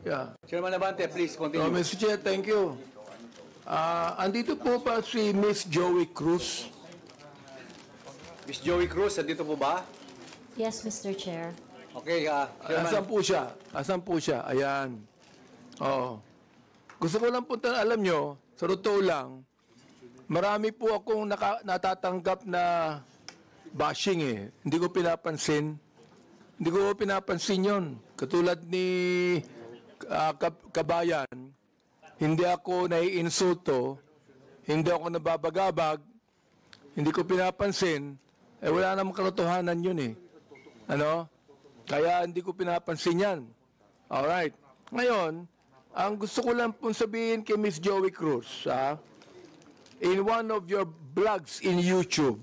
Yeah. Chairman Abante, please continue. Mr. Chair, thank you. Andito po ba si Miss Joey Cruz? Miss Joey Cruz, andito po ba? Yes, Mr. Chair. Okay, Chairman. Asan po siya? Asan po siya? Ayan. Oo. Gusto ko lang po alam nyo, sa totoo lang, marami po akong natatanggap na bashing eh. Hindi ko pinapansin. Hindi ko pinapansin yun. Katulad ni Kabayan, hindi ako naiinsulto, hindi ako nababagabag, hindi ko pinapansin, wala namang katotohanan yun eh. Ano? Kaya hindi ko pinapansin yan. Alright. Ngayon, ang gusto ko lang pong sabihin kay Miss Joey Cruz, in one of your blogs in YouTube,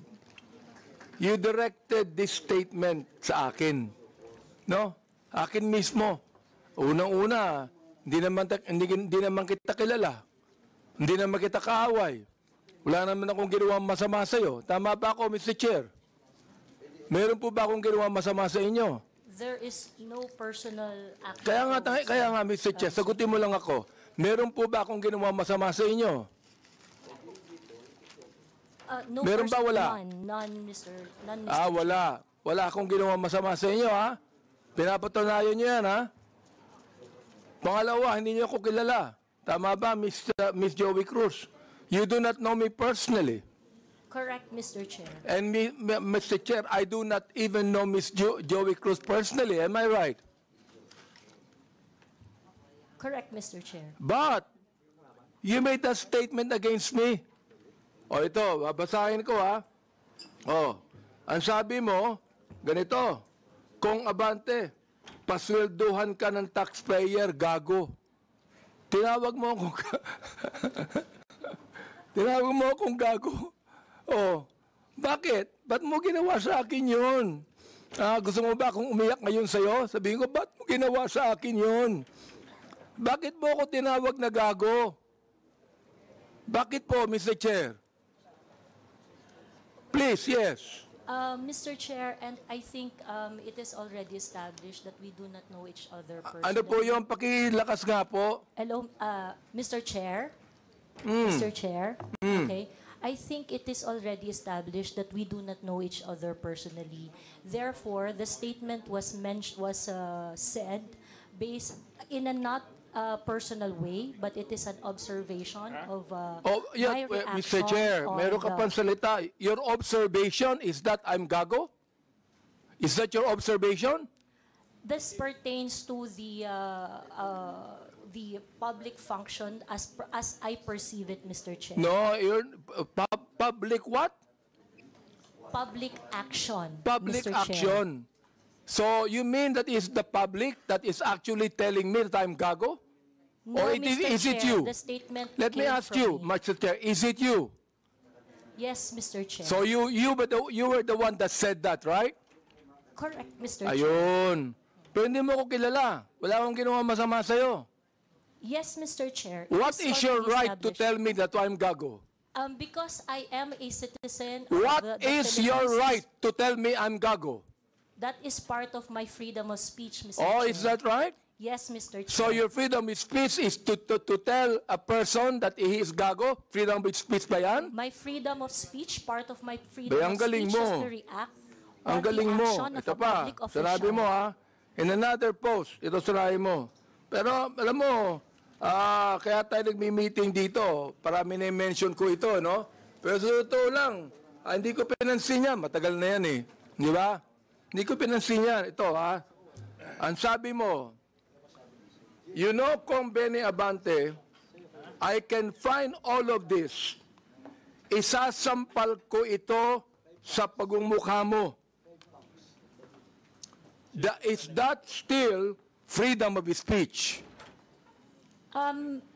you directed this statement sa akin. No? Akin mismo. Unang-una, hindi naman kita kilala. Hindi naman kita kaaway. Wala naman akong ginawang masama sa iyo. Tama ba ako, Mr. Chair? Meron po ba akong ginawang masama sa inyo? There is no personal action. Kaya nga, Mr. Chair, sagutin mo lang ako. Meron po ba akong ginawang masama sa inyo? No, meron ba wala? None, Mr. Wala. Wala akong ginawang masama sa inyo, ha? Pinapatunayan niyo yan, ha? Pangalawa, hindi niyo ako kilala. Tama ba, Miss Joey Cruz? You do not know me personally. Correct, Mr. Chair. And Mr. Chair, I do not even know Miss Joey Cruz personally. Am I right? Correct, Mr. Chair. But, you made a statement against me. O ito, babasahin ko ha. O, ang sabi mo, ganito, kung Abante, paswelduhan ka ng taxpayer, gago. Tinawag mo akong tinawag mo akong gago. Oh, bakit? Ba't mo ginawa sa akin yun? Gusto mo ba akong umiyak ngayon sa'yo? Sabihin ko, ba't mo ginawa sa akin yun? Bakit mo ako tinawag na gago? Bakit po, Mr. Chair? Please, yes. Mr. Chair, and I think it is already established that we do not know each other personally. Ano po yung pakilakas nga po? Hello, Mr. Chair? Mr. Chair? Okay. I think it is already established that we do not know each other personally. Therefore, the statement was said based in a not personal way, but it is an observation of my reaction. Mr. Chair, meron ka pang salita. Your observation is that I'm gago? Is that your observation? This pertains to the public function as I perceive it, Mr. Chair. No, public what? Public action, Public Mr. action. So you mean that is the public that is actually telling me that I'm gago? No, or Mr. is it Chair, you? the statement Let me came ask from you, me. Mr. Chair, is it you? Yes, Mr. Chair. So you were the one that said that, right? Correct, Mr. Chair. Ayun. Pero hindi mo ko kilala. Wala akong ginawa masama sa'yo. Yes, Mr. Chair. What is your already right to established. tell me that I'm gago? Because I am a citizen of What the is your Philippines. right to tell me I'm gago? That is part of my freedom of speech, Mr. Oh, Chair. is that right? Yes, Mr. Chair. So your freedom of speech is to tell a person that he is gago? Freedom of speech ba yan? My freedom of speech, part of my freedom Ang of galing speech mo. is to react Ang on the galing mo. action of Ito a pa, public official. sinabi mo ha. In another post, ito sinabi mo. Pero alam mo, kaya tayo nagmi-meeting dito. Parami na-mention ko ito, no? Pero sa totoo lang, hindi ko pinansin yan. Matagal na yan eh. Di ba? Hindi ko pinansin yan. Ito ha. Ang sabi mo, you know, Kong Benny Abante, I can find all of this. Isasampal ko ito sa pagmumukha mo. Is that still freedom of speech?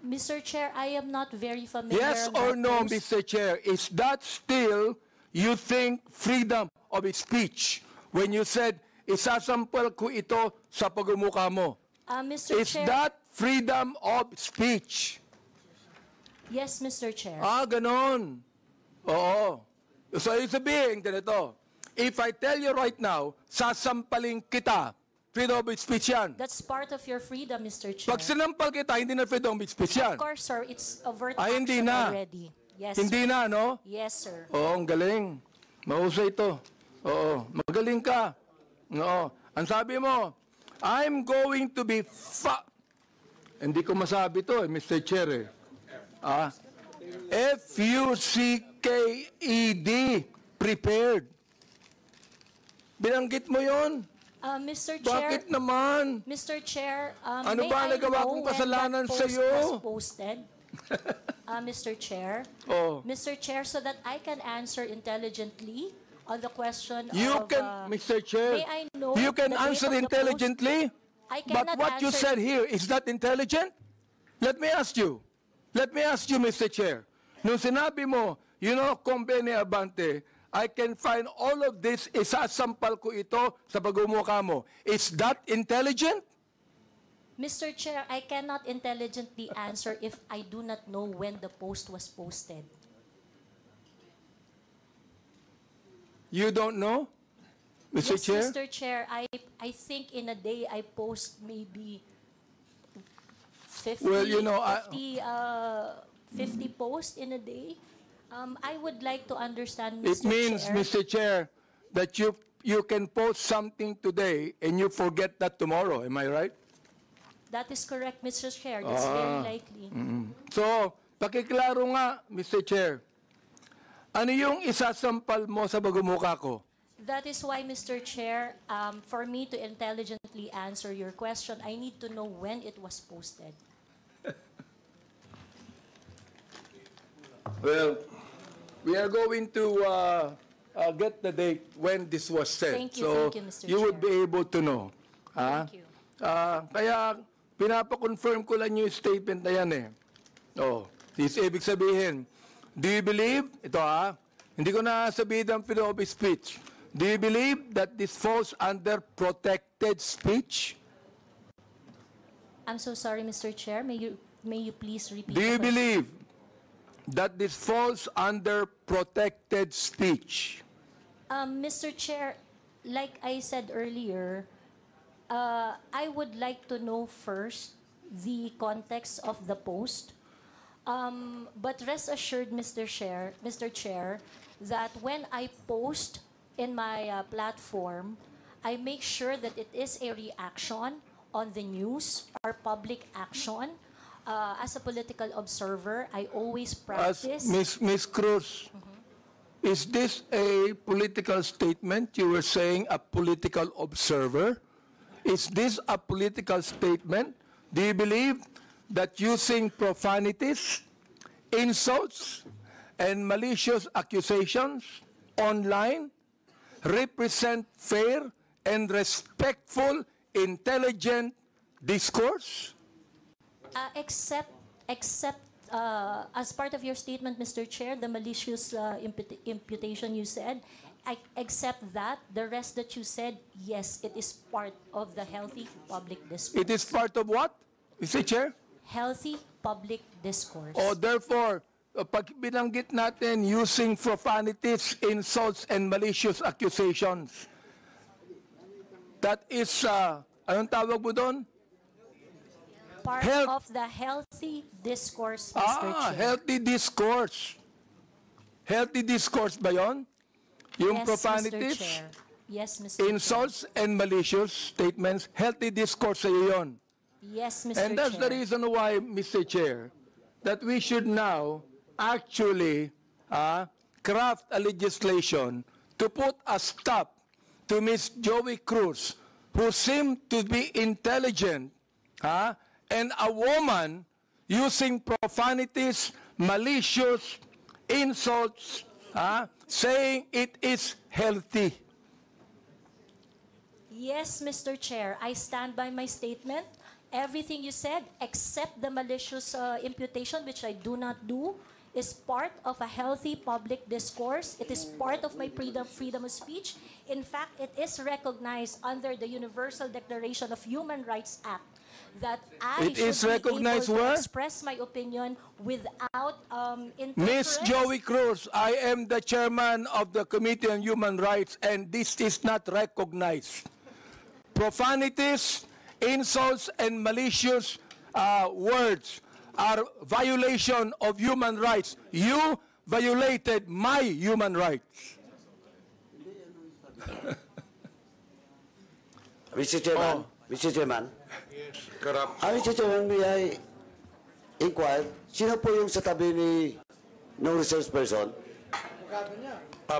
Mr. Chair, I am not very familiar. Yes with or no, those. Mr. Chair? Is that still, you think, freedom of speech? When you said, isasampal ko ito sa pagmumukha mo. Mr. Is Chair, that freedom of speech? yes, Mr. Chair. Ganon. Oo. So, yung sabihin, ganito, if I tell you right now, sasampalin kita freedom of speech yan. That's part of your freedom, Mr. Chair. Pag sinampal kita, hindi na freedom of speech yan. Of course, sir, it's overt Ay, hindi action na. already. Yes, Hindi sir. na, no? Yes, sir. Oo, ang galing. Mahusay ito. Oo, magaling ka. Oo. Ang sabi mo, I'm going to be Hindi ko masabi to, Mr. Chair. F-U-C-K-E-D, prepared. Binanggit mo yon? Mr. Chair, Bakit naman? Mr. Chair, Ano may ba I nagawa know kong when kasalanan that post sa'yo? was posted? Mr. Chair, Oh. Mr. Chair, so that I can answer intelligently on the question You of... can, Mr. Chair, may I know you can the date answer of the intelligently, I but cannot what you answer- said here, is that intelligent? Let me ask you, Mr. Chair. Nung sinabi mo, you know, Convene Abante, I can find all of this, isasampal ko ito sa pagmumukha mo. Is that intelligent? Mr. Chair, I cannot intelligently answer if I do not know when the post was posted. You don't know, Mr. Yes, Chair? Mr. Chair, I think in a day I post maybe 50, Well, you know, 50 posts in a day. I would like to understand, Mr. It means, Chair. Mr. Chair, that you can post something today and you forget that tomorrow. Am I right? That is correct, Mr. Chair. That's very likely. So, pakiklaro nga, Mr. Chair. Ano yung isasampal mo sa bagumukha ko? That is why, Mr. Chair, for me to intelligently answer your question, I need to know when it was posted. Well, we are going to get the date when this was said. Thank you, so Mr. you would Chair. be able to know. Ha? Thank you. Kaya pinapa-confirm ko lang yung statement na yan eh. Oh, is ibig sabihin, do you believe, hindi ko na sabihin ang freedom of speech. Do you believe that this falls under protected speech? I'm so sorry, Mr. Chair. May you please repeat Do you the question? believe that this falls under protected speech? Mr. Chair, like I said earlier, I would like to know first the context of the post. But rest assured, Mr. Chair, that when I post in my platform, I make sure that it is a reaction on the news or public action. As a political observer, I always As practice. Ms. Cruz, is this a political statement? You were saying a political observer. Is this a political statement? Do you believe that using profanities, insults, and malicious accusations online represent fair and respectful, intelligent discourse? Except as part of your statement, Mr. Chair, the malicious imputation you said, I accept that. The rest that you said, yes, it is part of the healthy public discourse. It is part of what, Mr. Chair? Healthy public discourse. O therefore, pag binanggit natin using profanities, insults, and malicious accusations, that is, anong tawag mo doon? Part of the healthy discourse, Mr. Chair. Healthy discourse. Healthy discourse ba yon? Yung Yes, profanities, Mr. Chair. Yes, Mr. Chair. insults, and malicious statements, healthy discourse sa'yo yun. Yes, Mr. And that's Chair. the reason why, Mr. Chair, that we should now actually craft a legislation to put a stop to Ms. Joey Cruz, who seemed to be intelligent, and a woman using profanities, malicious insults, saying it is healthy. Yes, Mr. Chair, I stand by my statement. Everything you said, except the malicious imputation, which I do not do, is part of a healthy public discourse. It is part of my freedom of speech. In fact, it is recognized under the Universal Declaration of Human Rights Act that I It is should be recognized able where? to express my opinion without Ms. interference. Joey Cruz, I am the chairman of the Committee on Human Rights, and this is not recognized. profanities, insults, and malicious words are violation of human rights. You violated my human rights. Mr. Chairman, Mr. Chairman. Mr. Chairman, may I inquire, sino po yung sa tabi ni no resource person?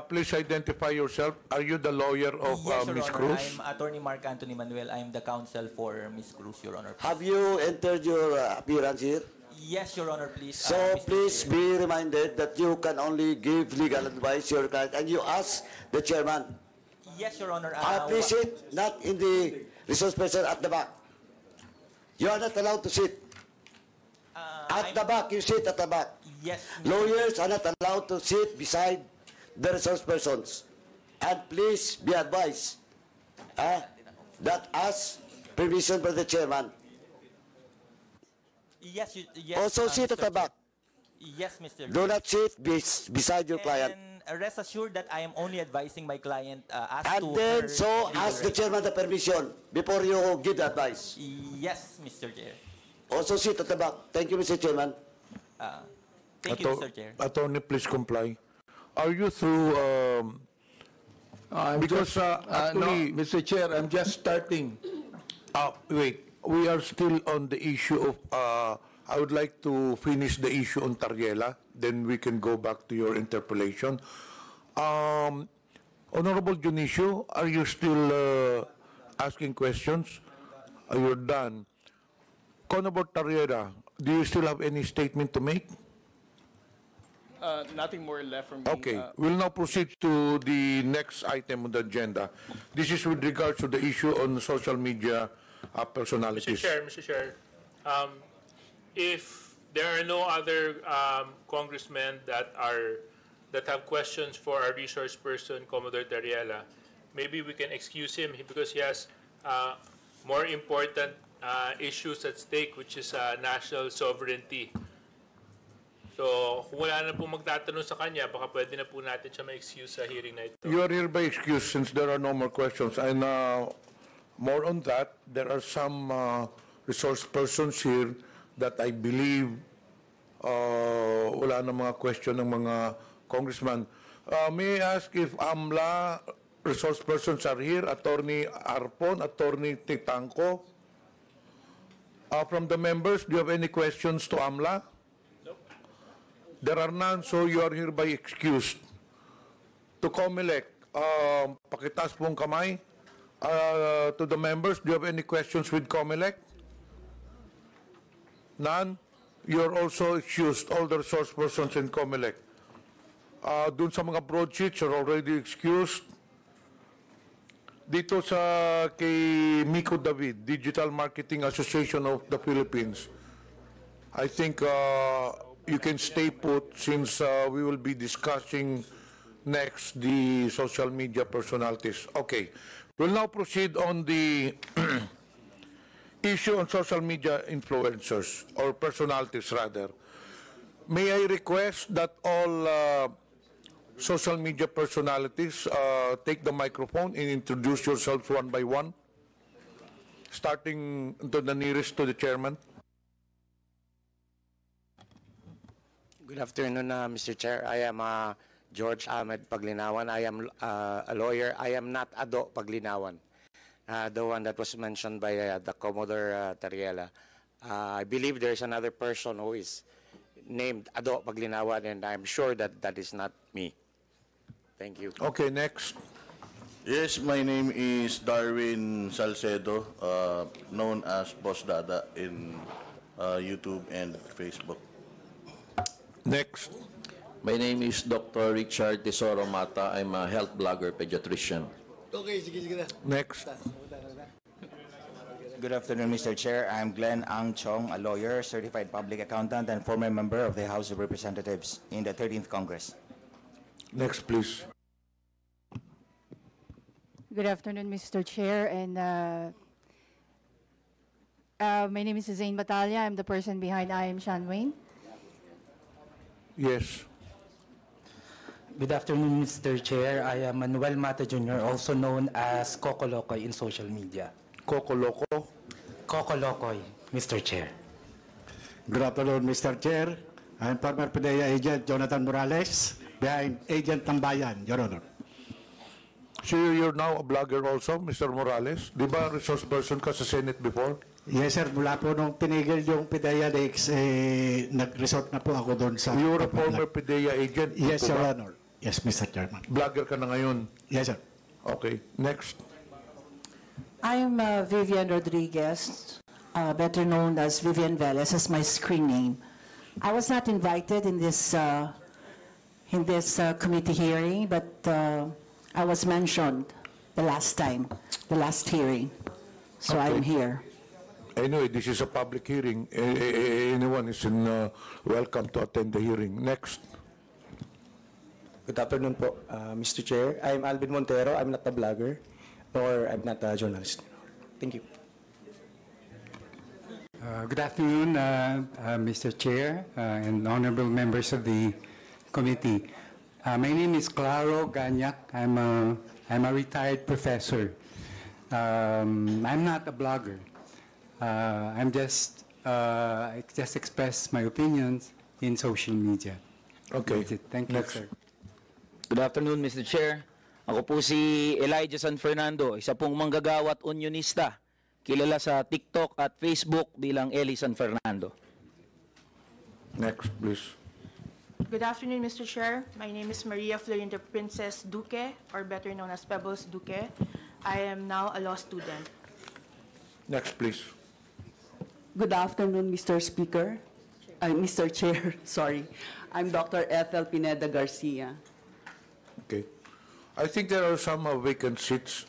Please identify yourself. Are you the lawyer of Yes, Your Ms. Honor. Cruz? I'm Attorney Mark Anthony Manuel. I'm the counsel for Ms. Cruz, Your Honor. Have you entered your appearance here? Yes, Your Honor, please. So Mr. please Chair. be reminded that you can only give legal advice to your client and you ask the chairman. Yes, Your Honor. Please sit not in the resource person at the back. You are not allowed to sit. At the back, you sit at the back. Yes. Lawyers are not allowed to sit beside the resource persons. And please be advised that as permission by the chairman. Yes, yes. Also sit at Mr. the back. Yes, Mr. Do not sit beside your client. And rest assured that I am only advising my client as to And then her so legal ask the rights. chairman the permission before you give the advice. Yes, Mr. Chair. Also sit at the back. Thank you, Mr. Chairman. Thank you, Mr. Chair. Attorney, please comply. Are you through, because no, actually, Mr. Chair, I'm just starting. wait, we are still on the issue of, I would like to finish the issue on Tariela, then we can go back to your interpellation. Honorable Junicio, are you still asking questions? You're done. Honorable Tariela, do you still have any statement to make? Nothing more left from me. Okay, we'll now proceed to the next item on the agenda. This is with regards to the issue on social media personalities. Mr. Chair, if there are no other congressmen that have questions for our resource person, Commodore Tariela, maybe we can excuse him because he has more important issues at stake, which is national sovereignty. So, kung wala na po magtatanong sa kanya, baka pwede na po natin siya ma-excuse sa hearing na ito. You are hereby excused since there are no more questions. And more on that, there are some resource persons here that I believe wala na mga question ng mga congressman. May I ask if AMLA resource persons are here? Attorney Arpon, Attorney Titanco. From the members, do you have any questions to AMLA? There are none, so you are hereby excused. To COMELEC, pakitaas pong kamay. To the members, do you have any questions with COMELEC? None? You are also excused, all the resource persons in COMELEC. Dun sa mga broadsheets, are already excused. Dito sa kay Miko David, Digital Marketing Association of the Philippines, I think you can stay put since we will be discussing next the social media personalities. Okay. We'll now proceed on the issue on social media influencers or personalities rather. May I request that all social media personalities take the microphone and introduce yourselves one by one, starting to the nearest to the chairman. Good afternoon, Mr. Chair. I am George Ahmed Paglinawan. I am a lawyer. I am not Ado Paglinawan, the one that was mentioned by the Commodore Tariela. I believe there is another person who is named Ado Paglinawan, and I'm sure that that is not me. Thank you. Okay, next. Yes, my name is Darwin Salcedo, known as Boss Dada in YouTube and Facebook. Next. My name is Dr. Richard Tesoro Mata. I'm a health blogger pediatrician. Next. Good afternoon, Mr. Chair. I'm Glenn Ang Chong, a lawyer, certified public accountant, and former member of the House of Representatives in the 13th Congress. Next, please. Good afternoon, Mr. Chair, and my name is Zain Batalia. I'm the person behind I Am Sean Wayne. Yes. Good afternoon, Mr. Chair. I am Manuel Mata Jr., also known as Coco Loco in social media. Coco Loco. Coco Locoy, Mr. Chair. Good afternoon, Mr. Chair. I'm former PDEA agent Jonathan Morales, behind Agent Tambayan, Your Honor. So you're now a blogger also, Mr. Morales? Di ba resource person ka sa Senate before? Yes, sir. Mula po nung pinigil yung PDEA Dex, nag-resort na po ako doon sa... You're a former PDEA agent? Yes, Your Your Honor. Yes, Mr. Chairman. Blogger ka na ngayon? Yes, sir. Okay. Next. I'm Vivian Rodriguez, better known as Vivian Velez, as my screen name. I was not invited in this committee hearing, but I was mentioned the last time, the last hearing. So Okay. I'm here. Anyway, this is a public hearing. Anyone is welcome to attend the hearing. Next. Good afternoon po, Mr. Chair. I'm Alvin Montero. I'm not a blogger, or I'm not a journalist. Thank you. Good afternoon, Mr. Chair and honorable members of the committee. My name is Claro Ganyak. I'm a retired professor. I'm not a blogger. I just express my opinions in social media. Okay. That's it. Thank you, sir. Good afternoon, Mr. Chair. Ako po si Elijah San Fernando, isa pong manggagawa at unionista, kilala sa TikTok at Facebook bilang Eli San Fernando. Next, please. Good afternoon, Mr. Chair. My name is Maria Florinda Princess Duque, or better known as Pebbles Duque. I am now a law student. Next, please. Good afternoon, Mr. Speaker. Mr. Chair, sorry. I'm Dr. Ethel Pineda Garcia. Okay. I think there are some vacant seats.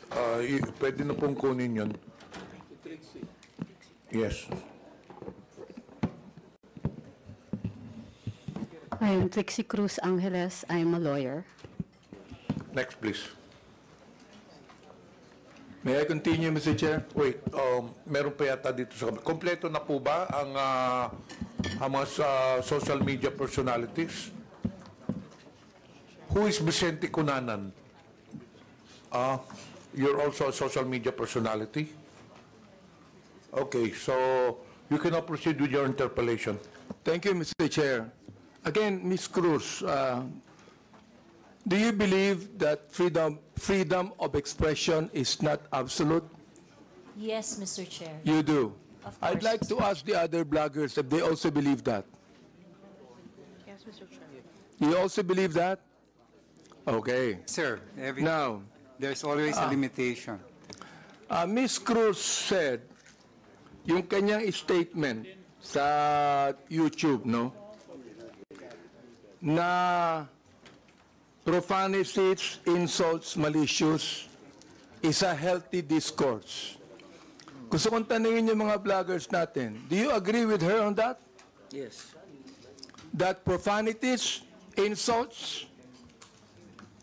Pwede na pong kunin yun. Yes. I am Trixie Cruz Angeles. I am a lawyer. Next, please. May I continue, Mr. Chair? Wait, meron pa yata dito sa... Kompleto na po ba ang mga social media personalities? Who is Vicente Cunanan? You're also a social media personality? Okay, so you can now proceed with your interpellation. Thank you, Mr. Chair. Again, Ms. Cruz, do you believe that freedom of expression is not absolute? Yes, Mr. Chair. You do. Of I'd course. like to ask the other bloggers if they also believe that. Yes, Mr. Chair. You also believe that? Okay. Sir, Now, there's always a limitation. Ms. Cruz said, yung kanyang statement sa YouTube, no? Na profanities, insults, malicious is a healthy discourse. Gusto kong tanungin yung mga vloggers natin, do you agree with her on that? Yes. That profanities, insults,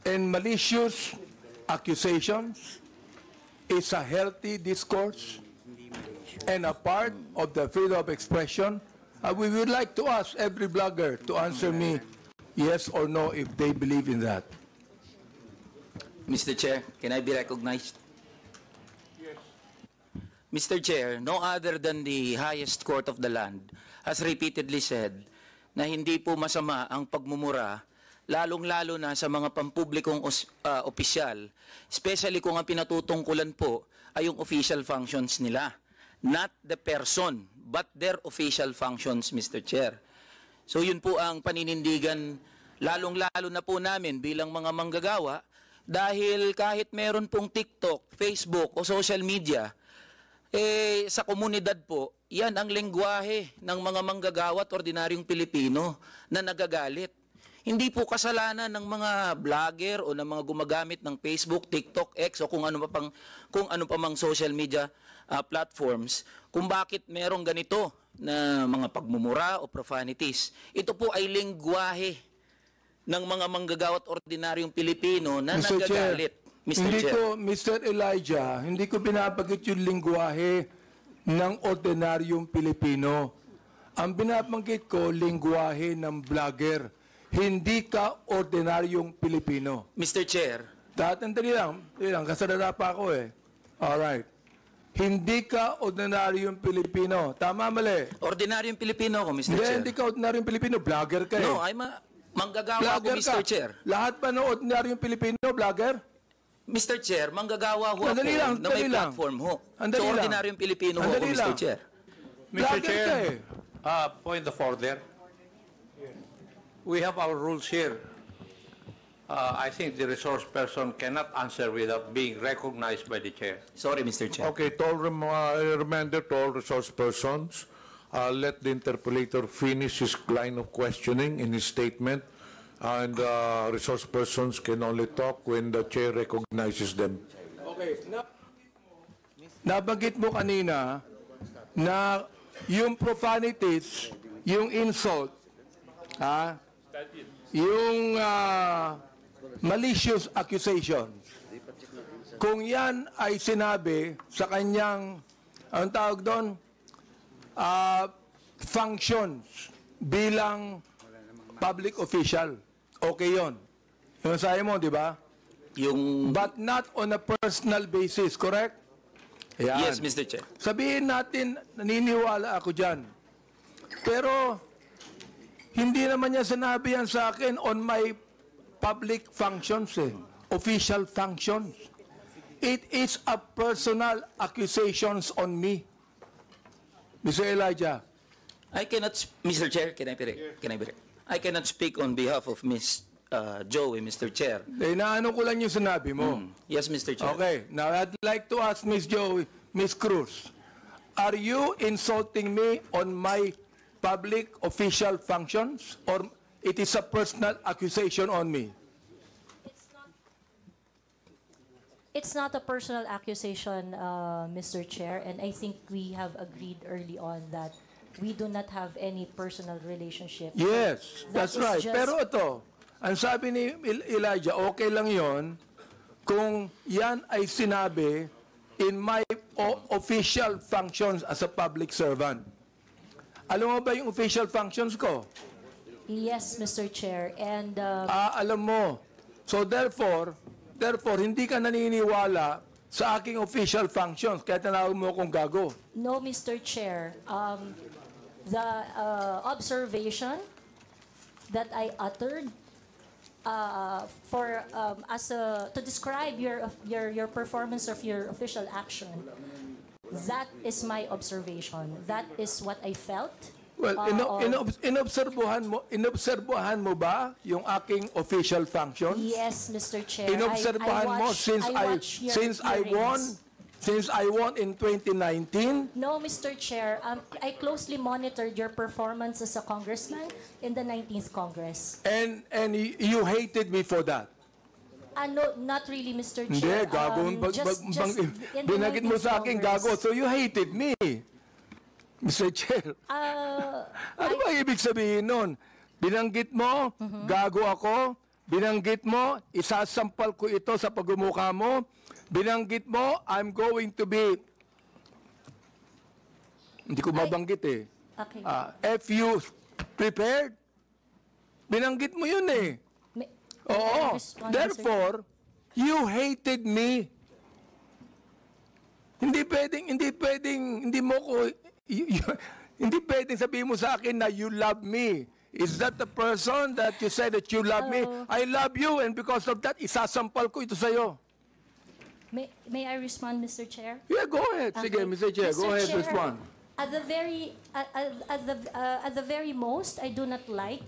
and malicious accusations is a healthy discourse and a part of the freedom of expression? We would like to ask every blogger to answer me yes or no if they believe in that. Mr. Chair, can I be recognized? Yes. Mr. Chair, no other than the highest court of the land has repeatedly said na hindi po masama ang pagmumura, lalong-lalo na sa mga pampublikong opisyal, especially kung ang pinatutungkulan po ay yung official functions nila. Not the person, but their official functions, Mr. Chair. So yun po ang paninindigan, lalong-lalo na po namin bilang mga manggagawa, dahil kahit meron pong TikTok, Facebook o social media, sa komunidad po, yan ang lengguwahe ng mga manggagawa at ordinaryong Pilipino na nagagalit. Hindi po kasalanan ng mga vlogger o ng mga gumagamit ng Facebook, TikTok, X o kung ano pa mang social media platforms kung bakit merong ganito na mga pagmumura o profanities. Ito po ay lengguwahe ng mga manggagawa at ordinaryong Pilipino na nagagalit. Hindi ko, Mr. Elijah, hindi ko binabanggit yung lingwahe ng ordinaryong Pilipino. Ang binabanggit ko, lingwahe ng vlogger. Hindi ka ordinaryong Pilipino. Mr. Chair. Tatandali lang, kasalala pa ako eh. Alright. hindi ka ordinaryong Pilipino. Tama, mali? Ordinaryong Pilipino ako, Mr. Hindi, Chair. hindi ka ordinaryong Pilipino. Vlogger ka eh. No, manggagawa ako, Vlogger Mr. ka. Chair. Lahat ba ng ordinaryong Pilipino, vlogger? Mr. Chair, manggagawa ho ako Andali lang, na may andali lang. platform ho. Andali So, lang. ordinaryong Pilipino ho ako, Andali Mr. lang. Chair. Mr. Vlogger Chair, ka eh. point of order. We have our rules here. I think the resource person cannot answer without being recognized by the chair. Sorry, Mr. Chair. Okay, to all reminder to all resource persons, let the interpolator finish his line of questioning in his statement, and resource persons can only talk when the chair recognizes them. Okay. Nabanggit mo kanina na yung profanities, yung insult, yung malicious accusations, kung yan ay sinabi sa kanyang, anong tawag doon, functions bilang public official, okay yun. Yung sabi mo, di ba? But not on a personal basis, correct? Ayan. Yes, Mr. Chair. Sabihin natin, naniniwala ako dyan. Pero, hindi naman niya sinabi yan sa akin on my public functions, official functions. It is a personal accusations on me. Mr. Elijah. I cannot, Mr. Chair, can I be I cannot speak on behalf of Miss Joey, Mr. Chair. Inaano ko lang yung sinabi mo. Yes, Mr. Chair. Okay. Now, I'd like to ask Miss Joey, Miss Cruz, are you insulting me on my public official functions, or it is a personal accusation on me? It's not a personal accusation, Mr. Chair, and I think we have agreed early on that we do not have any personal relationship. Yes, that's That is right. just- Pero ito, ang sabi ni Elijah, okay lang yon kung yan ay sinabi in my official functions as a public servant. Alam mo ba yung official functions ko? Yes, Mr. Chair, and Alam mo. So therefore, hindi ka naniniwala sa aking official functions, kaya tinawag mo akong gago. no, Mr. Chair, the observation that I uttered to describe your performance of your official action, that is my observation. That is what I felt. Well, inobserbuhan mo ba yung aking official functions? Yes, Mr. Chair. Inobserbahan mo since I won in 2019? No, Mr. Chair. I closely monitored your performance as a congressman in the 19th Congress. And you hated me for that? No, not really, Mr. Hindi, Chair. gago. Binagit mo sa akin, gago. So you hated me, Mr. Chair. Ano ba ibig sabihin nun? Binanggit mo, gago ako. Binanggit mo, isasampal ko ito sa pagmumukha mo. Binanggit mo, I'm going to be... Hindi ko mabanggit eh. Okay. If you prepared, binanggit mo yun eh. Oo. Therefore, you hated me. Hindi pwedeng sabihin mo sa akin na you love me. Is that the person that you said that you love me? I love you, and because of that, isasampal ko ito sa'yo. May I respond, Mr. Chair? Yeah, go ahead. Sige, Mr. Chair, go ahead, Chair, respond. At the very most, I do not like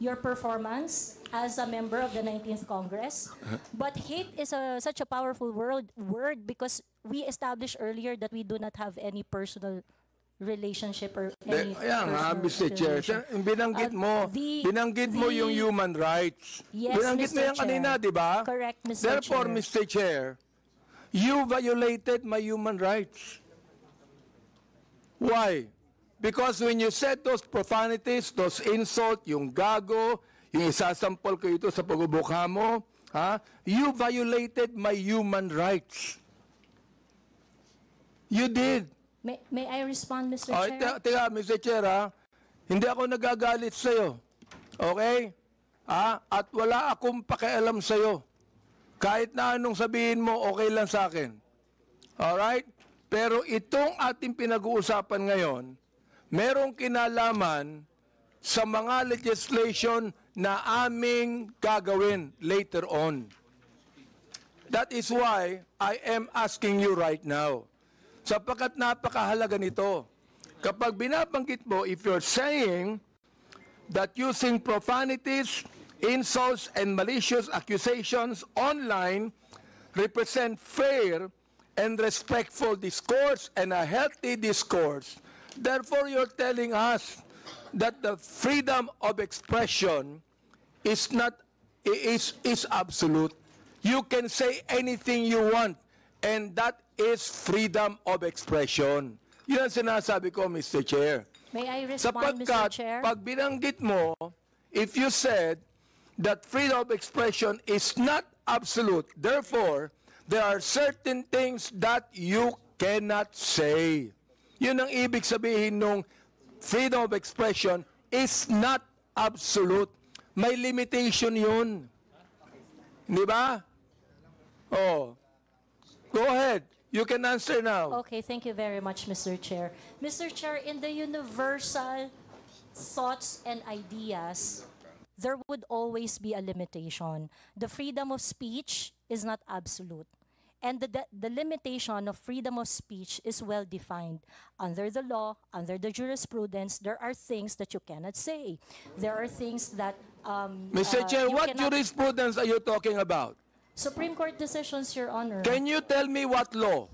your performance as a member of the 19th Congress. But hate is such a powerful word because we established earlier that we do not have any personal relationship or any Ayan nga, Mr. Chair. Binanggit mo yung human rights. Yes, Binanggit mo Mr. yan kanina, di ba? Correct, Mr. Therefore, Chair. Mr. Chair, you violated my human rights. Why? Because when you said those profanities, those insults, yung gago, yung isasampal ko ito sa pagubukha mo, you violated my human rights. You did. May I respond, Mr. Chair? Teka, Mr. Chair, hindi ako nagagalit sa'yo. Okay? At wala akong pakialam sa'yo. Kahit na anong sabihin mo, okay lang sa akin. Alright? Pero itong ating pinag-uusapan ngayon, merong kinalaman sa mga legislation na aming gagawin later on. That is why I am asking you right now. Sapagkat napakahalaga nito. Kapag binabanggit mo, if you're saying that using profanities, insults, and malicious accusations online represent fair and respectful discourse and a healthy discourse, therefore you're telling us that the freedom of expression is absolute. You can say anything you want, and that is freedom of expression. Yun ang sinasabi ko, Mr. Chair. May I respond, Sapagkat, Mr. Chair? pag binanggit mo, if you said that freedom of expression is not absolute, therefore, there are certain things that you cannot say. Yun ang ibig sabihin nung freedom of expression is not absolute. May limitation yun. Di ba? Oh. Go ahead. You can answer now. Okay, thank you very much, Mr. Chair. Mr. Chair, in the universal thoughts and ideas, there would always be a limitation. The freedom of speech is not absolute. And the limitation of freedom of speech is well defined. Under the law, under the jurisprudence, there are things that you cannot say. There are things that Mr. Chair, you what cannot- jurisprudence are you talking about? Supreme Court decisions, Your Honor. Can you tell me what law?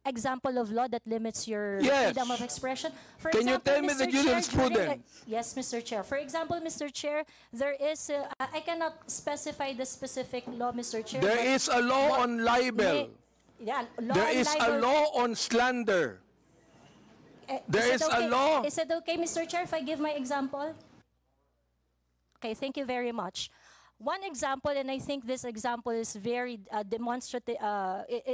Example of law that limits your Yes. freedom of expression. For Can you example, tell me the Mr. Chair, jurisprudence? Yes, Mr. Chair. For example, Mr. Chair, there is, I cannot specify the specific law, Mr. Chair. There but is a law on libel. Yeah, law There on is a libel. law on slander. There is a law. Is it okay, Mr. Chair, if I give my example? Okay, thank you very much. One example, and I think this example is very demonstrative,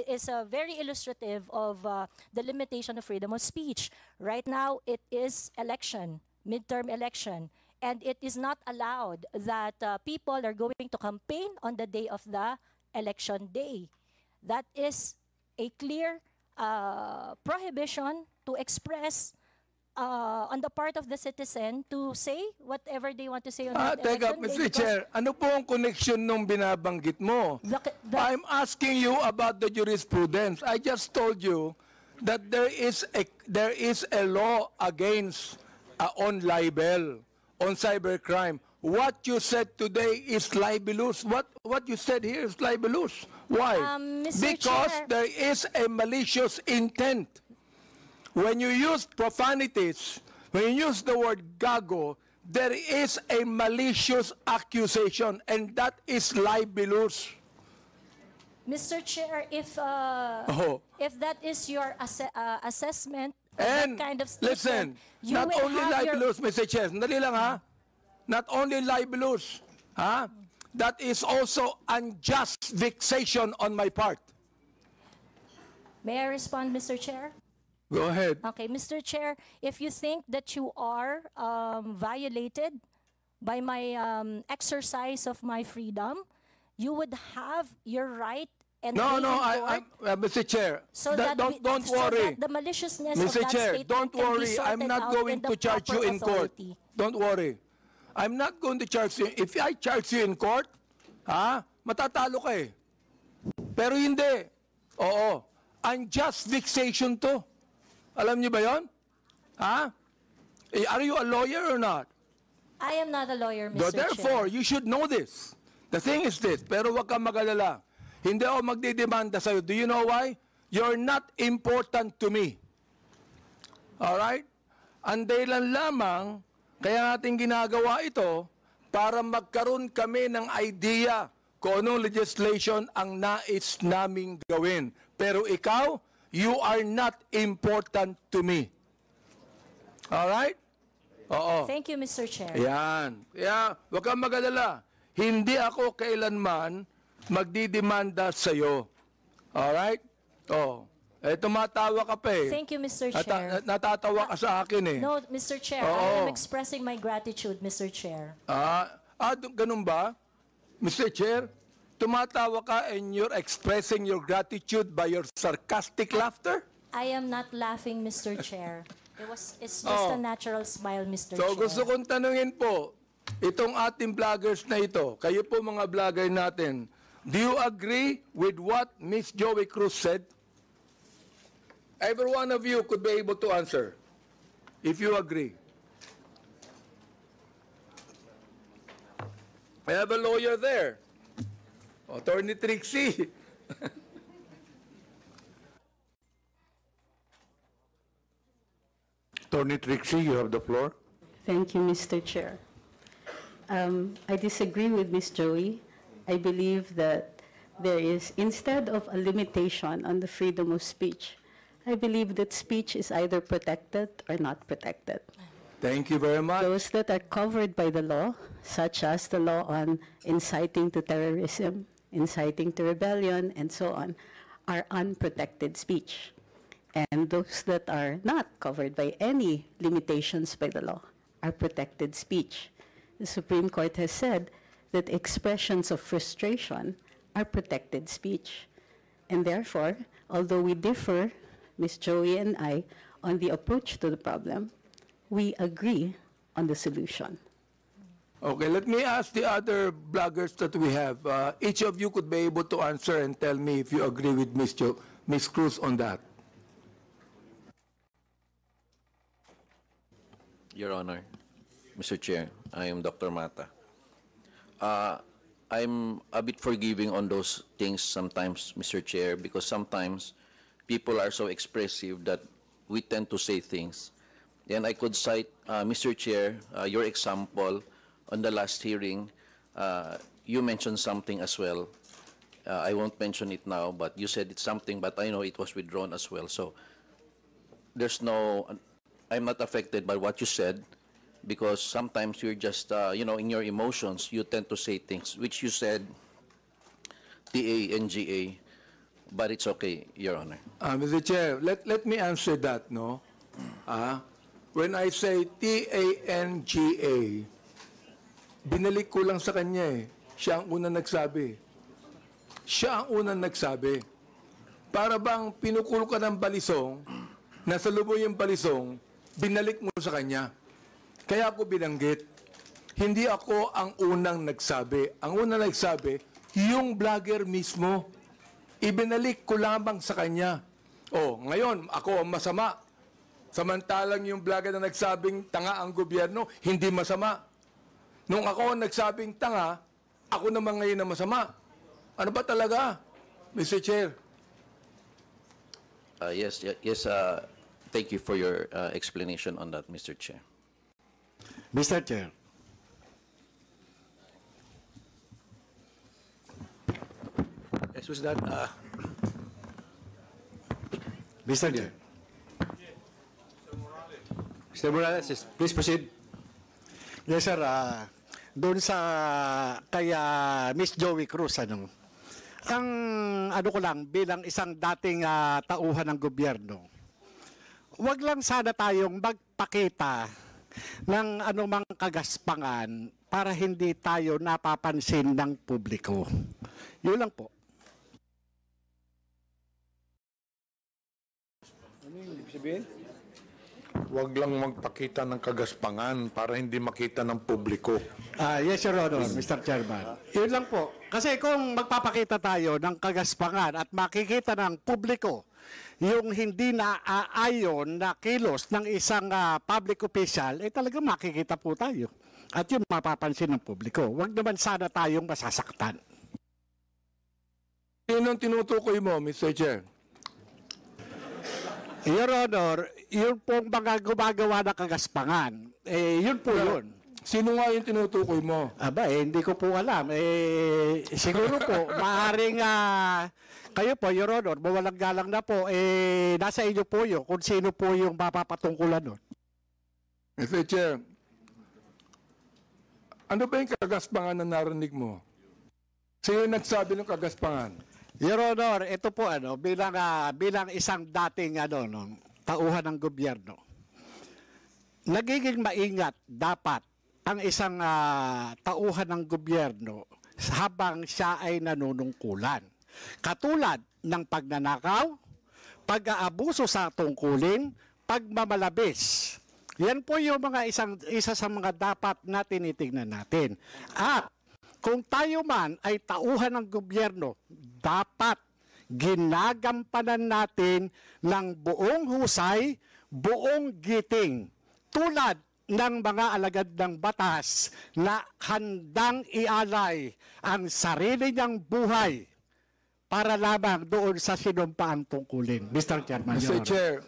is very illustrative of the limitation of freedom of speech. Right now, it is election, midterm election, and it is not allowed that people are going to campaign on the day of the election day. That is a clear prohibition to express on the part of the citizen to say whatever they want to say on that Teka, election day. Mr. because- Chair, ano po ang connection nung binabanggit mo? I'm asking you about the jurisprudence. I just told you that there is a law against on libel, on cybercrime. What you said today is libelous. What you said here is libelous. Why? Mr. Because Chair. there is a malicious intent. When you use profanities, when you use the word gago, there is a malicious accusation, and that is libelous. Mr. Chair, if that is your assessment of And that kind of listen, statement, you not will only have your- libelous, Mr. Chair, sandali lang ha, not only libelous, ha, that is also unjust vexation on my part. May I respond, Mr. Chair? Go ahead. Okay, Mr. Chair, if you think that you are violated by my exercise of my freedom, you would have your right and No, be no, in court Mr. Chair, so that don't so worry. that the maliciousness of Mr. that Chair, statement don't can be worry. I'm sorted not out going in the to charge you proper in court. authority. Don't worry. I'm not going to charge you. If I charge you in court, matatalo ka eh. Pero hindi. Oo. Unjust vexation to. Alam niyo ba yon? Are you a lawyer or not? I am not a lawyer, So Mr. therefore, Chair. you should know this. The thing is this, pero wag kang mag-alala. Hindi ako magdidemanda sa'yo. Do you know why? You're not important to me. Alright? Ang dahilan lamang, kaya natin ginagawa ito, para magkaroon kami ng idea kung anong legislation ang nais naming gawin. Pero ikaw, you are not important to me. Alright? Oo. Thank you, Mr. Chair. Yan. Kaya, huwag kang mag-alala. Hindi ako kailanman magdidemanda sa'yo. Alright? Oh. Tumatawa ka pa eh. Thank you, Mr. Chair. Natatawa ka sa akin eh. No, Mr. Chair, Oo. I am expressing my gratitude, Mr. Chair. Ganun ba? Mr. Chair, tumatawa ka and you're expressing your gratitude by your sarcastic laughter? I am not laughing, Mr. Chair. It's just a natural smile, Mr. So Chair. gusto kong tanungin po, itong ating vloggers na ito, kayo po mga vlogger natin, do you agree with what Ms. Joey Cruz said? Every one of you could be able to answer, if you agree. I have a lawyer there, Attorney Trixie. Attorney Trixie, you have the floor. Thank you, Mr. Chair. I disagree with Ms. Joey. I believe that there is, instead of a limitation on the freedom of speech, I believe that speech is either protected or not protected. Thank you very much. Those that are covered by the law, such as the law on inciting to terrorism, inciting to rebellion, and so on, are unprotected speech. And those that are not covered by any limitations by the law are protected speech. The Supreme Court has said that expressions of frustration are protected speech. And therefore, although we differ, Ms. Joey and I, on the approach to the problem, we agree on the solution. Okay, let me ask the other bloggers that we have. Each of you could be able to answer and tell me if you agree with Ms. Cruz on that. Your Honor, Mr. Chair, I am Dr. Mata. I'm a bit forgiving on those things sometimes, Mr. Chair, because sometimes people are so expressive that we tend to say things. And I could cite, Mr. Chair, your example on the last hearing. You mentioned something as well. I won't mention it now, but you said it's something, but I know it was withdrawn as well. So there's no, I'm not affected by what you said, because sometimes you're just, in your emotions, you tend to say things, which you said, T-A-N-G-A, but it's okay, Your Honor. Mr. Chair, let me answer that, no? When I say T-A-N-G-A, binalik ko lang sa kanya eh. Siya ang unang nagsabi. Siya ang unang nagsabi. Para bang pinukul ka ng balisong, nasa lubong yung balisong, binalik mo sa kanya. Kaya ako binanggit. Hindi ako ang unang nagsabi. Ang unang nagsabi, yung vlogger mismo. Ibinalik ko lamang sa kanya. Ngayon, ako ang masama. Samantalang yung vlogger na nagsabing tanga ang gobyerno, hindi masama. Nung ako ang nagsabing tanga, ako naman ngayon na masama. Ano ba talaga, Mr. Chair? Yes. Thank you for your explanation on that, Mr. Chair. Mr. Chair. Yes, who's that? Mr. Chair. Mr. Morales, please proceed. Yes, sir. Doon sa kaya Miss Joey Cruz, ang ko lang bilang isang dating tauhan ng gobyerno, wag lang sana tayong magpakita ng anumang kagaspangan para hindi tayo napapansin ng publiko. Yun lang po. Ano yung ibig sabihin? Huwag lang magpakita ng kagaspangan para hindi makita ng publiko. Yes, Your Honor, Mr. Chairman. Yun lang po. Kasi kung magpapakita tayo ng kagaspangan at makikita ng publiko yung hindi naaayon na kilos ng isang public official, talagang makikita po tayo. At yun mapapansin ng publiko. Huwag naman sana tayong masasaktan. Yun ang tinutukoy mo, Mr. Chair. Your Honor, yun pong mga gumagawa ng kagaspangan, yun po yun. Sino nga yung tinutukoy mo? Hindi ko po alam. Siguro po, maaaring kayo po, Your Honor, mawalang galang na po, nasa inyo po yun kung sino po yung mapapatungkulan nun. Mr. Chair, ano ba yung kagaspangan na narinig mo? Sino yung nagsabi ng kagaspangan? Your Honor, ito po bilang isang dating tauhan ng gobyerno. Nagiging maingat dapat ang isang tauhan ng gobyerno habang siya ay nanunungkulan. Katulad ng pagnanakaw, pag-aabuso sa tungkulin, pagmamalabis. Yan po yung isa sa mga dapat na tinitingnan natin. At kung tayo man ay tauhan ng gobyerno, dapat ginagampanan natin ng buong husay, buong giting, tulad ng mga alagad ng batas na handang ialay ang sarili niyang buhay para lamang doon sa sinumpaang tungkulin. Mr. Chairman. Mr. Chair,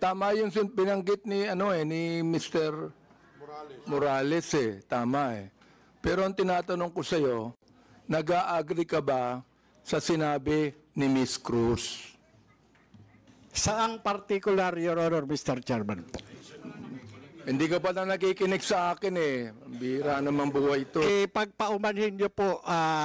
tama yung binanggit ni Mr. Morales tama Pero ang tinatanong ko sa iyo, nag-a-agree ka ba sa sinabi ni Ms. Cruz? Saang particular, Your Honor, Mr. Chairman? Hindi ka pa na nakikinig sa akin Bira naman buhay ito. Pagpaumanhin niyo po,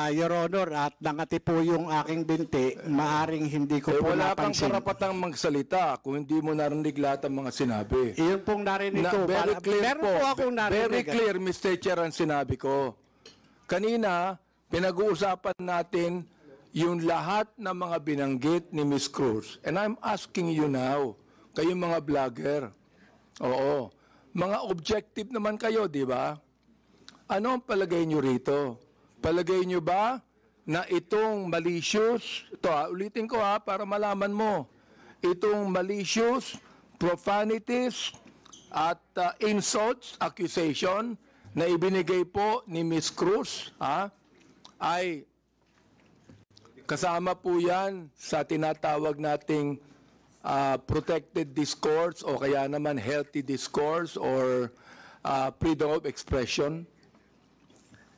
Your Honor, at nangati po yung aking binti, maaring hindi ko po wala napansin. kang karapatang magsalita kung hindi mo narinig lahat ang mga sinabi. Iyon pong narinig ko. Very clear Meron po akong narinig. Very clear, Mr. Chair, ang sinabi ko. Kanina, pinag-uusapan natin yung lahat ng mga binanggit ni Ms. Cruz. And I'm asking you now, kayong mga vlogger, oo, mga objective naman kayo, di ba? Ano ang palagay nyo rito? Palagay nyo ba na itong malicious, ito ulitin ko para malaman mo, itong malicious, profanities, at insults, accusation na ibinigay po ni Ms. Cruz, ay kasama po yan sa tinatawag nating protected discourse o kaya naman healthy discourse or freedom of expression?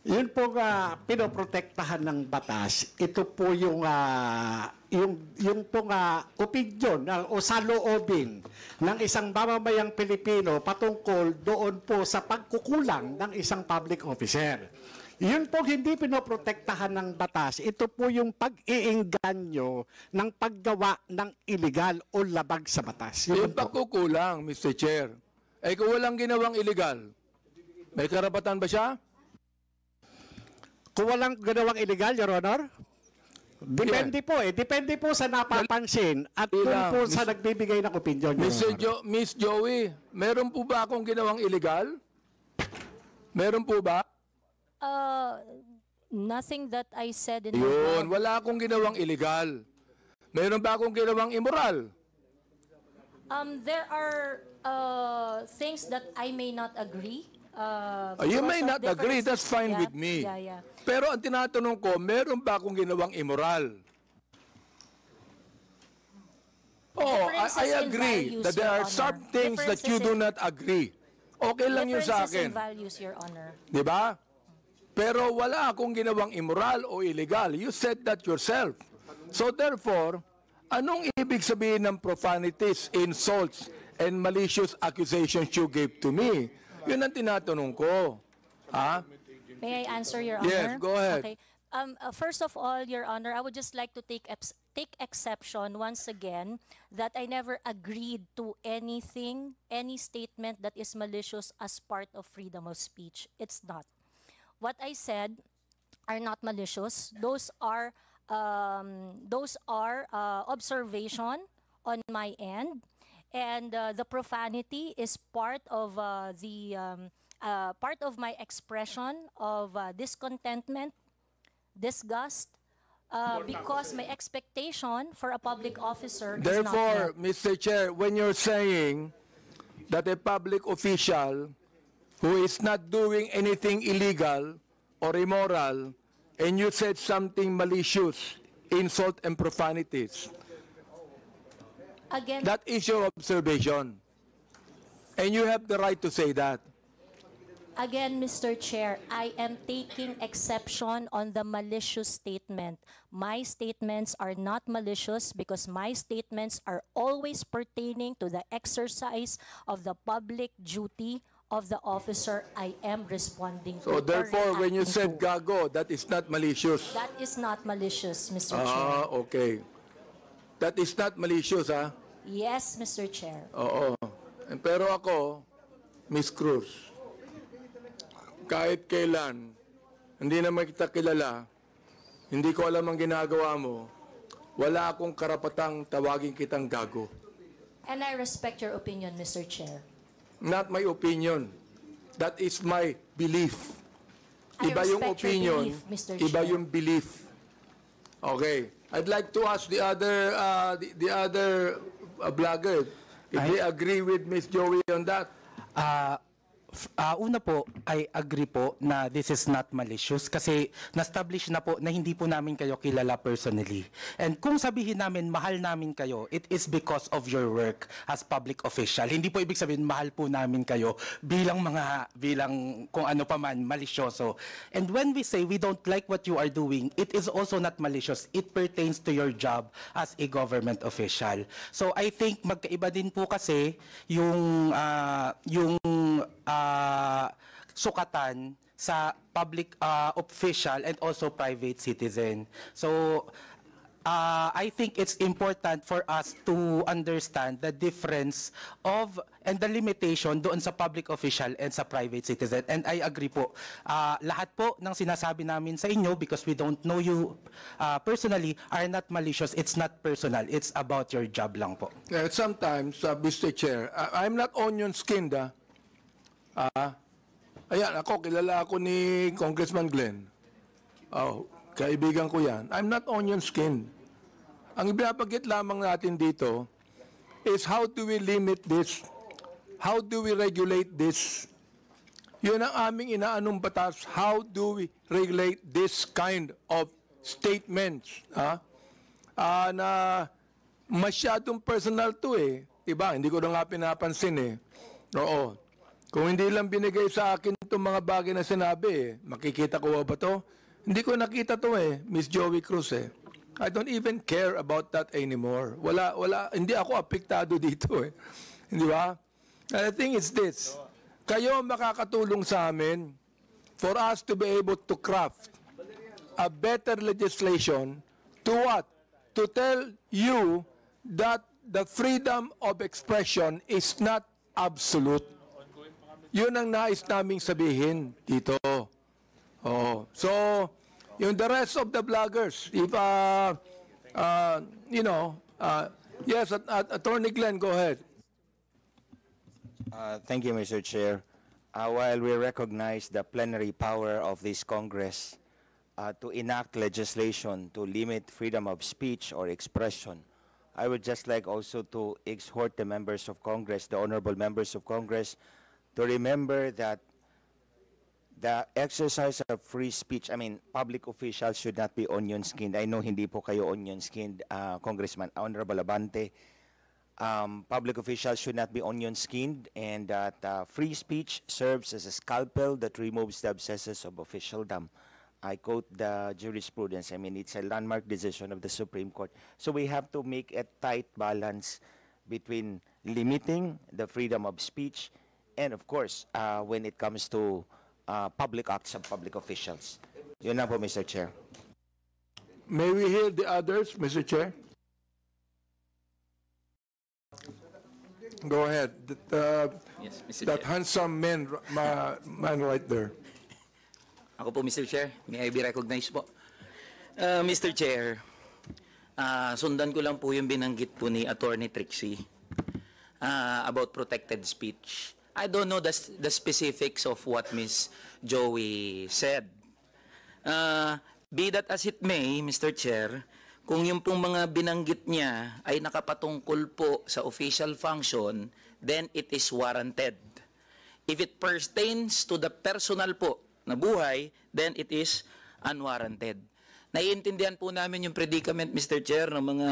Yun po pinoprotektahan ng batas. Ito po yung opinion o saloobin ng isang mamamayang Pilipino patungkol doon po sa pagkukulang ng isang public officer. Yun po hindi pinoprotektahan ng batas. Ito po yung pag-iingganyo ng paggawa ng illegal o labag sa batas. Yung pagkukulang, Mr. Chair, kung walang ginawang illegal, may karapatan ba siya? Kung walang ginawang illegal, Your Honor? Depende po Depende po sa napapansin at po sa nagbibigay ng opinion. Miss Joey, meron po ba akong ginawang illegal? Meron po ba? Nothing that I said in Yun, wala akong ginawang illegal. Meron ba akong ginawang immoral? There are things that I may not agree. You may not agree, that's fine with me. Yeah. Pero ang tinatanong ko, meron ba akong ginawang immoral? Oh, I agree that there are some things that you do not agree. Okay lang yun sa akin. Values, Your Honor. Di ba? Pero wala akong ginawang immoral o illegal. You said that yourself. So therefore, anong ibig sabihin ng profanities, insults, and malicious accusations you gave to me? Yun ang tinatanong ko. May I answer, Your Honor? Yes, go ahead. Okay. First of all, Your Honor, I would just like to take exception once again that I never agreed to anything, any statement that is malicious as part of freedom of speech. It's not. What I said are not malicious. Those are observation on my end, and the profanity is part of part of my expression of discontentment, disgust, because my expectation for a public officer is Therefore, not met. Mr. Chair, when you're saying that a public official who is not doing anything illegal or immoral, and you said something malicious, insult and profanities, Again, that is your observation. And you have the right to say that. Again, Mr. Chair, I am taking exception on the malicious statement. My statements are not malicious because my statements are always pertaining to the exercise of the public duty of the officer I am responding to. So therefore, when you said to. gago, that is not malicious. That is not malicious, Mr. Chair. Okay. That is not malicious, Yes, Mr. Chair. Oo. Pero ako, Miss Cruz, kahit kailan, hindi naman kita kilala, hindi ko alam ang ginagawa mo, wala akong karapatang tawagin kitang gago. And I respect your opinion, Mr. Chair. Not my opinion. That is my belief. I Iba yung respect your opinion, belief, Mr. iba Chair. yung belief. Okay. I'd like to ask the other vlogger if they agree with Ms. Joey on that. Una po, I agree po na this is not malicious kasi na-establish na po na hindi po namin kayo kilala personally. And kung sabihin namin mahal namin kayo, it is because of your work as public official. Hindi po ibig sabihin mahal po namin kayo bilang kung ano pa man, malisyoso. And when we say we don't like what you are doing, it is also not malicious. It pertains to your job as a government official. So I think magkaiba din po kasi yung sukatan sa public official and also private citizen. So I think it's important for us to understand the difference of and the limitation doon sa public official and sa private citizen. And I agree po. Lahat po ng sinasabi namin sa inyo, because we don't know you personally, are not malicious. It's not personal. It's about your job lang po. Sometimes, Mr. Chair, I'm not onion-skinned. Ayan, kilala ako ni Congressman Glenn. Kaibigan ko yan. I'm not onion-skinned. Ang ibinabagit lamang natin dito is how do we limit this? How do we regulate this? Yun ang aming inaanong batas. How do we regulate this kind of statements? Na masyadong personal to eh. Diba? Hindi ko na nga pinapansin eh. Oo. Kung hindi lang binigay sa akin itong mga bagay na sinabi, makikita ko ba to? Hindi ko nakita to eh, Miss Joey Cruz eh. I don't even care about that anymore. Hindi ako apektado dito eh. Hindi ba? And the thing is this, kayo makakatulong sa amin for us to be able to craft a better legislation to what? To tell you that the freedom of expression is not absolute. Yun ang nais naming sabihin dito. So, yung the rest of the vloggers, if, yes, Attorney Glenn, go ahead. Thank you, Mr. Chair. While we recognize the plenary power of this Congress to enact legislation to limit freedom of speech or expression, I would just like also to exhort the members of Congress, the honorable members of Congress, to remember that the exercise of free speech, public officials should not be onion-skinned. I know hindi po kayo onion-skinned, Congressman Honorable Abante. Public officials should not be onion-skinned, and that free speech serves as a scalpel that removes the abscesses of officialdom. I quote the jurisprudence. It's a landmark decision of the Supreme Court. So we have to make a tight balance between limiting the freedom of speech and, of course, when it comes to public acts of public officials. Yun na po, Mr. Chair. May we hear the others, Mr. Chair? Go ahead. Yes, Mr. That Chair. handsome man right there. Ako po, Mr. Chair. May I be recognized po? Mr. Chair, sundan ko lang po yung binanggit po ni Attorney Trixie about protected speech. I don't know the specifics of what Ms. Joey said. Be that as it may, Mr. Chair, kung yung pong mga binanggit niya ay nakapatungkol po sa official function, then it is warranted. If it pertains to the personal po na buhay, then it is unwarranted. Naiintindihan po namin yung predicament, Mr. Chair, ng mga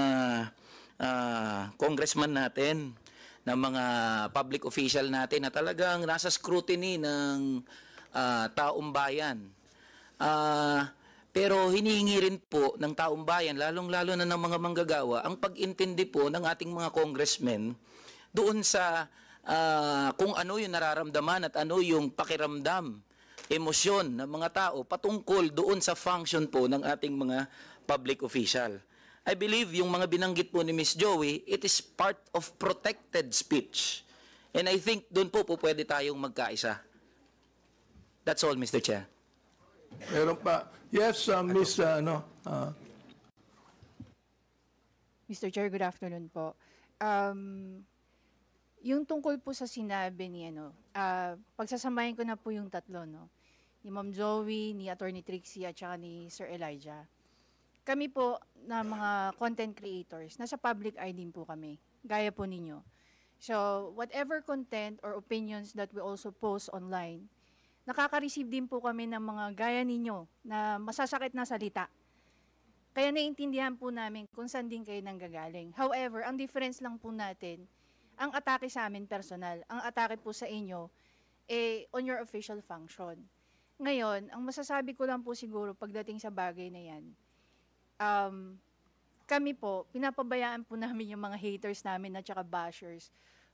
congressman natin, ng mga public official natin na talagang nasa scrutiny ng taong bayan. Pero hinihingi rin po ng taong bayan, lalong-lalo na ng mga manggagawa, ang pag-intindi po ng ating mga congressmen doon sa kung ano yung nararamdaman at ano yung pakiramdam, emosyon ng mga tao patungkol doon sa function po ng ating mga public official. I believe yung mga binanggit po ni Ms. Joey, it is part of protected speech. And I think doon po pwede tayong magkaisa. That's all, Mr. Chair. Meron pa. Yes, Miss, Mr. Chair, good afternoon po. Yung tungkol po sa sinabi ni pagsasamahin ko na po yung tatlo, no? Ni Ma'am Zoe, ni Attorney Trixie, at saka ni Sir Elijah. Kami po na mga content creators, nasa public eye din po kami, gaya po ninyo. So, whatever content or opinions that we also post online, nakaka-receive din po kami ng mga gaya ninyo na masasakit na salita. Kaya naiintindihan po namin kung saan din kayo nanggagaling. However, ang difference lang po natin, ang atake sa amin personal, ang atake po sa inyo, on your official function. Ngayon, ang masasabi ko lang po siguro pagdating sa bagay na yan, kami po, pinapabayaan po namin yung mga haters namin at saka bashers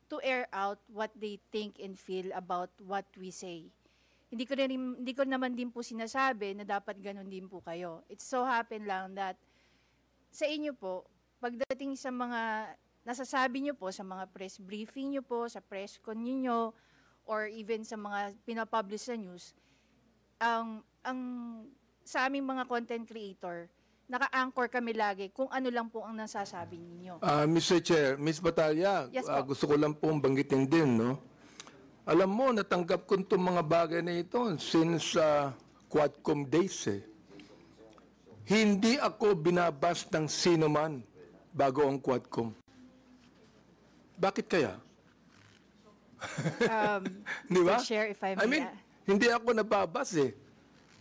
to air out what they think and feel about what we say. Hindi ko naman din po sinasabi na dapat ganun din po kayo. It so happen lang that sa inyo po, pagdating sa mga nasasabi nyo po, sa mga press briefing nyo po, sa press con nyo, or even sa mga pinapublish sa news, ang sa aming mga content creator, naka-anchor kami lagi kung ano lang po ang nasasabi ninyo. Mr. Chair, Ms. Batalya, Yes, po. gusto ko lang pong banggitin din, no? Alam mo, natanggap ko itong mga bagay na ito since Quadcom days, eh. Hindi ako binabas ng sino man bago ang Quadcom. Bakit kaya? Di ba? Mr. Chair, if I may, hindi ako nababas, eh.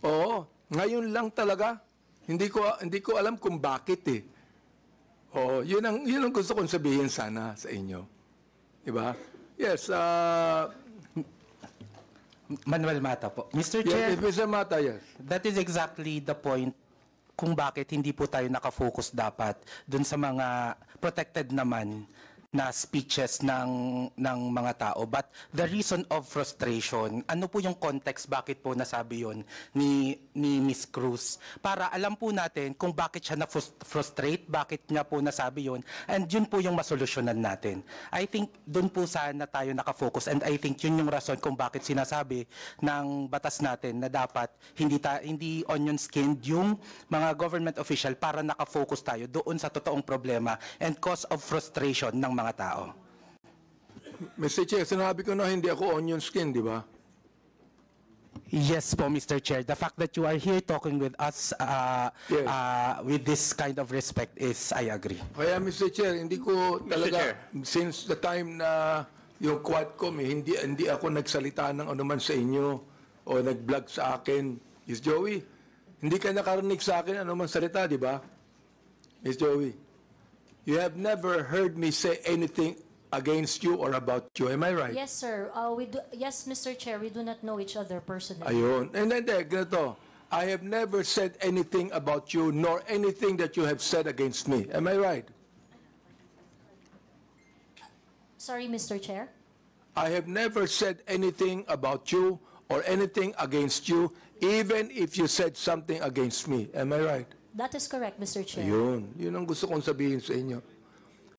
Oo, ngayon lang talaga. Hindi ko alam kung bakit, eh. Oo, yun ang gusto kong sabihin sana sa inyo. Di ba? Yes, Manuel Mata po. Mr. Chair, yes, Mr. Mata, yes. That is exactly the point kung bakit hindi po tayo nakafocus dapat dun sa mga protected naman na speeches ng mga tao. But the reason of frustration, ano po yung context bakit po nasabi yon ni Ms. Cruz? Para alam po natin kung bakit siya na-frustrate, bakit niya po nasabi yon, and yun po yung masolusyonan natin. I think dun po sana tayo nakafocus, and I think yun yung rason kung bakit sinasabi ng batas natin na dapat hindi onion-skinned yung mga government official para nakafocus tayo doon sa totoong problema and cause of frustration ng mga tao. Mr. Chair, sinabi ko na hindi ako onion skin, di ba? Yes po, Mr. Chair. The fact that you are here talking with us with this kind of respect is, I agree. Kaya, Mr. Chair, hindi ko talaga, since the time na yung Quadcom, hindi ako nagsalita ng anuman sa inyo o nag-vlog sa akin. Miss Joey, hindi ka nakarinig sa akin anuman salita, di ba? Miss Joey, you have never heard me say anything against you or about you. Am I right? Yes, sir. Yes, Mr. Chair, we do not know each other personally. Ayun. And then, ganito. I have never said anything about you nor anything that you have said against me. Am I right? Sorry, Mr. Chair. I have never said anything about you or anything against you, even if you said something against me. Am I right? That is correct, Mr. Chair. Ayun. Yun ang gusto kong sabihin sa inyo.